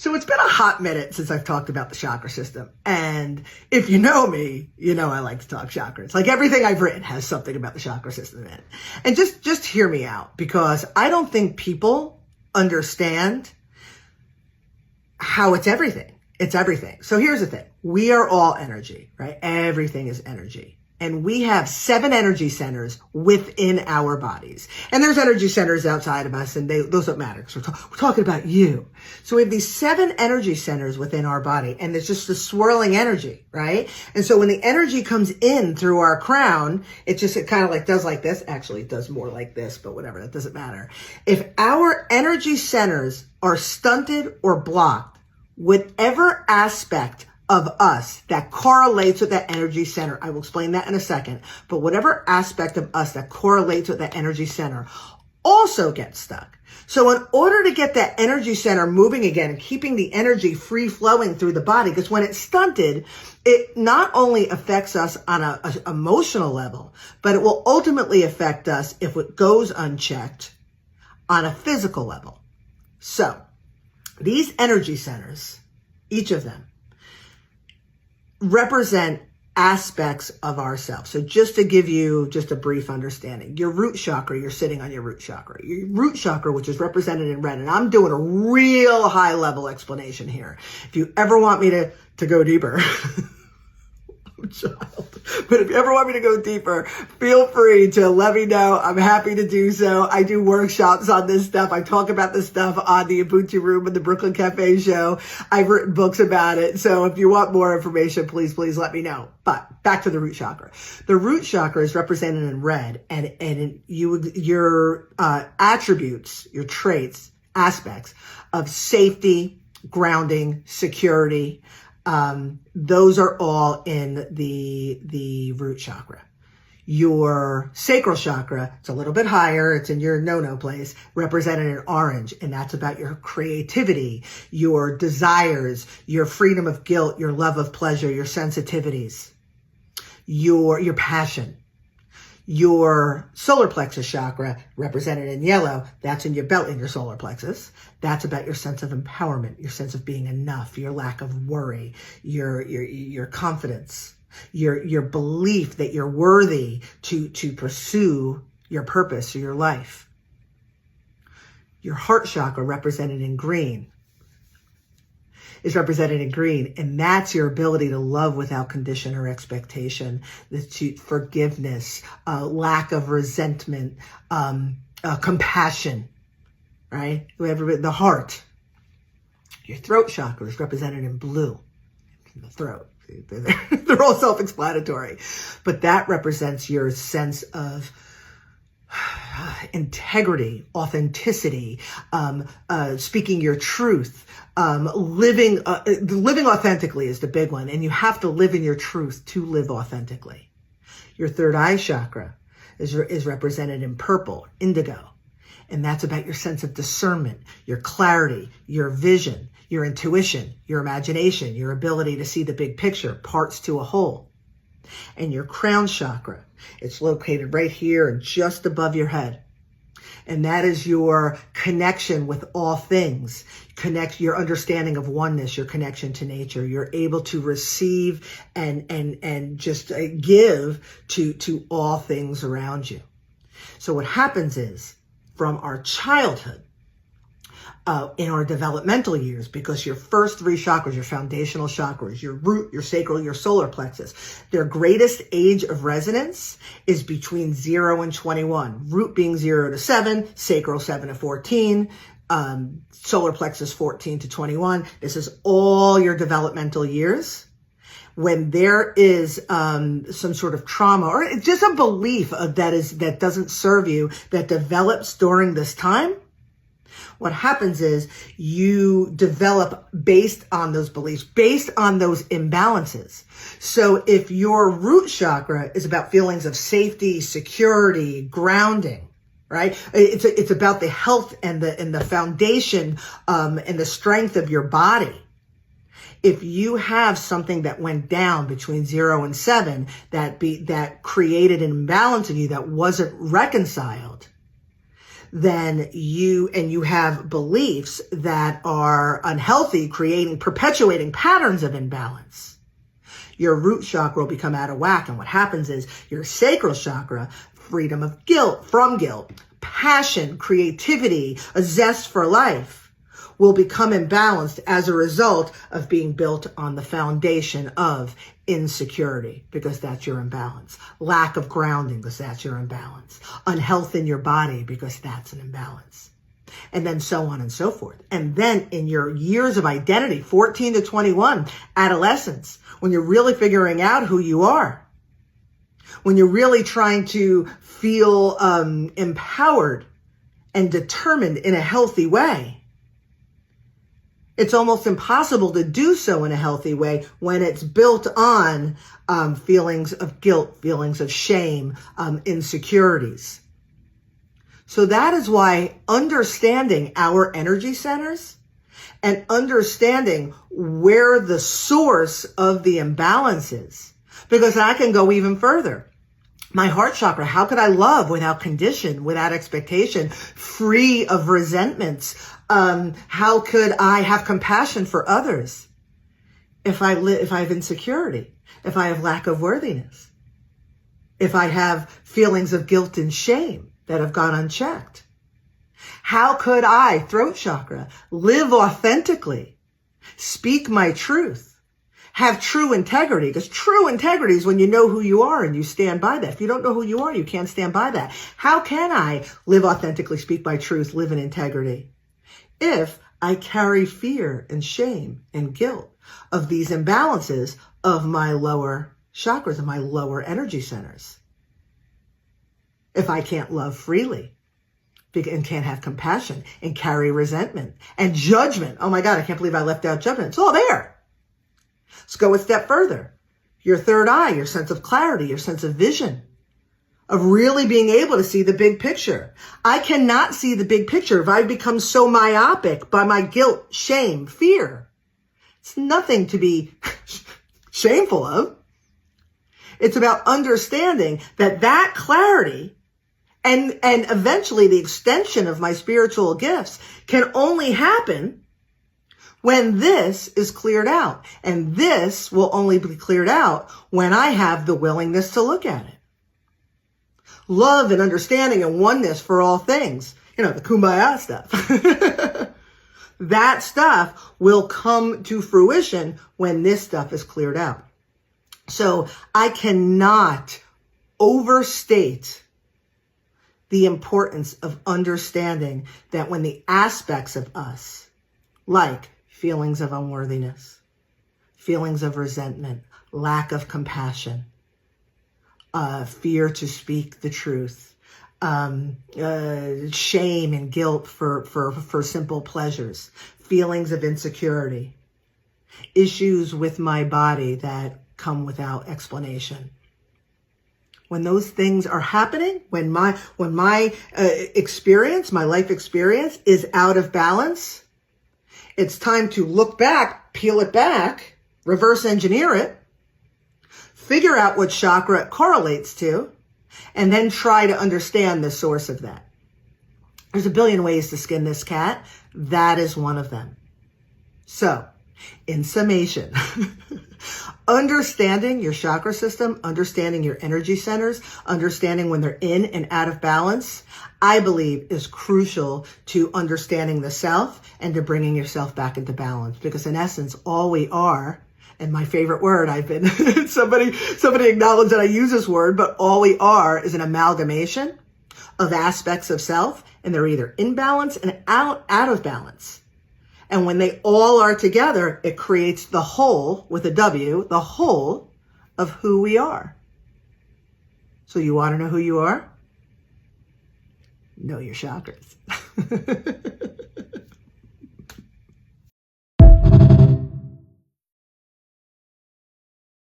So it's been a hot minute since I've talked about the chakra system. And if you know me, you know I like to talk chakras. Like everything I've written has something about the chakra system in it. And just hear me out, because I don't think people understand how it's everything. It's everything. So here's the thing. We are all energy, right? Everything is energy. And we have 7 energy centers within our bodies. And there's energy centers outside of us, and those don't matter, because we're talking about you. So we have these 7 energy centers within our body, and it's just the swirling energy, right? And so when the energy comes in through our crown, it kind of like does like this. Actually, it does more like this, but whatever, that doesn't matter. If our energy centers are stunted or blocked, whatever aspect of us that correlates with that energy center, I will explain that in a second, but whatever aspect of us that correlates with that energy center also gets stuck. So in order to get that energy center moving again and keeping the energy free flowing through the body, because when it's stunted, it not only affects us on an emotional level, but it will ultimately affect us if it goes unchecked on a physical level. So these energy centers, each of them, represent aspects of ourselves. So just to give you just a brief understanding, your root chakra, you're sitting on your root chakra. Your root chakra, which is represented in red, and I'm doing a real high level explanation here. If you ever want me to go deeper, I'm a child. But if you ever want me to go deeper, feel free to let me know. I'm happy to do so. I do workshops on this stuff. I talk about this stuff on the Ubuntu room and the Brooklyn Cafe show. I've written books about it. So if you want more information, please let me know. But back to the root chakra. The root chakra is represented in red, and your attributes, your traits, aspects of safety, grounding, security, those are all in the root chakra. Your sacral chakra, it's a little bit higher. It's in your no-no place, represented in orange. And that's about your creativity, your desires, your freedom of guilt, your love of pleasure, your sensitivities, your passion. Your solar plexus chakra, represented in yellow, that's in your belly, in your solar plexus. That's about your sense of empowerment, your sense of being enough, your lack of worry, your confidence, your belief that you're worthy to pursue your purpose or your life. Your heart chakra, represented in green, is represented in green, and that's your ability to love without condition or expectation, forgiveness, lack of resentment, compassion, right? The heart. Your throat chakra is represented in blue, in the throat. They're all self-explanatory, but that represents your sense of integrity, authenticity, speaking your truth, living authentically is the big one. And you have to live in your truth to live authentically. Your third eye chakra is represented in purple, indigo. And that's about your sense of discernment, your clarity, your vision, your intuition, your imagination, your ability to see the big picture, parts to a whole. And your crown chakra, it's located right here and just above your head. And that is your connection with all things, your understanding of oneness, your connection to nature. You're able to receive and just give to all things around you. So what happens is, from our childhood, in our developmental years, because your first 3 chakras, your foundational chakras, your root, your sacral, your solar plexus, their greatest age of resonance is between 0 and 21. Root being 0 to 7, sacral 7 to 14, solar plexus 14 to 21. This is all your developmental years. When there is some sort of trauma or just a belief that doesn't serve you, that develops during this time, what happens is you develop based on those beliefs, based on those imbalances. So if your root chakra is about feelings of safety, security, grounding, right? It's about the health and the foundation and the strength of your body. If you have something that went down between 0 and 7 that created an imbalance in you that wasn't reconciled, then you have beliefs that are unhealthy, perpetuating patterns of imbalance, your root chakra will become out of whack. And what happens is your sacral chakra, freedom of from guilt, passion, creativity, a zest for life, will become imbalanced as a result of being built on the foundation of insecurity, because that's your imbalance. Lack of grounding, because that's your imbalance. Unhealth in your body, because that's an imbalance. And then so on and so forth. And then in your years of identity, 14 to 21, adolescence, when you're really figuring out who you are, when you're really trying to feel empowered and determined in a healthy way, it's almost impossible to do so in a healthy way when it's built on feelings of guilt, feelings of shame, insecurities. So that is why understanding our energy centers and understanding where the source of the imbalance is, because I can go even further. My heart chakra, how could I love without condition, without expectation, free of resentments? How could I have compassion for others if I have insecurity, if I have lack of worthiness, if I have feelings of guilt and shame that have gone unchecked? How could I, throat chakra, live authentically, speak my truth, have true integrity? Because true integrity is when you know who you are and you stand by that. If you don't know who you are, you can't stand by that. How can I live authentically, speak my truth, live in integrity, if I carry fear and shame and guilt of these imbalances of my lower chakras, of my lower energy centers? If I can't love freely and can't have compassion and carry resentment and judgment. Oh my God, I can't believe I left out judgment. It's all there. Let's go a step further. Your third eye, your sense of clarity, your sense of vision, of really being able to see the big picture. I cannot see the big picture if I become so myopic by my guilt, shame, fear. It's nothing to be shameful of. It's about understanding that clarity and eventually the extension of my spiritual gifts can only happen when this is cleared out. And this will only be cleared out when I have the willingness to look at it. Love and understanding and oneness for all things. You know, the kumbaya stuff. That stuff will come to fruition when this stuff is cleared out. So I cannot overstate the importance of understanding that when the aspects of us, like feelings of unworthiness, feelings of resentment, lack of compassion, fear to speak the truth, shame and guilt for simple pleasures, feelings of insecurity, issues with my body that come without explanation. When those things are happening, when my experience, my life experience is out of balance, it's time to look back, peel it back, reverse engineer it, figure out what chakra it correlates to, and then try to understand the source of that. There's a billion ways to skin this cat. That is one of them. So, in summation, understanding your chakra system, understanding your energy centers, understanding when they're in and out of balance, I believe is crucial to understanding the self and to bringing yourself back into balance. Because in essence, all we are, and my favorite word, somebody acknowledged that I use this word, but all we are is an amalgamation of aspects of self, and they're either in balance and out of balance. And when they all are together, it creates the whole, with a W, the whole of who we are. So you want to know who you are? Know your chakras.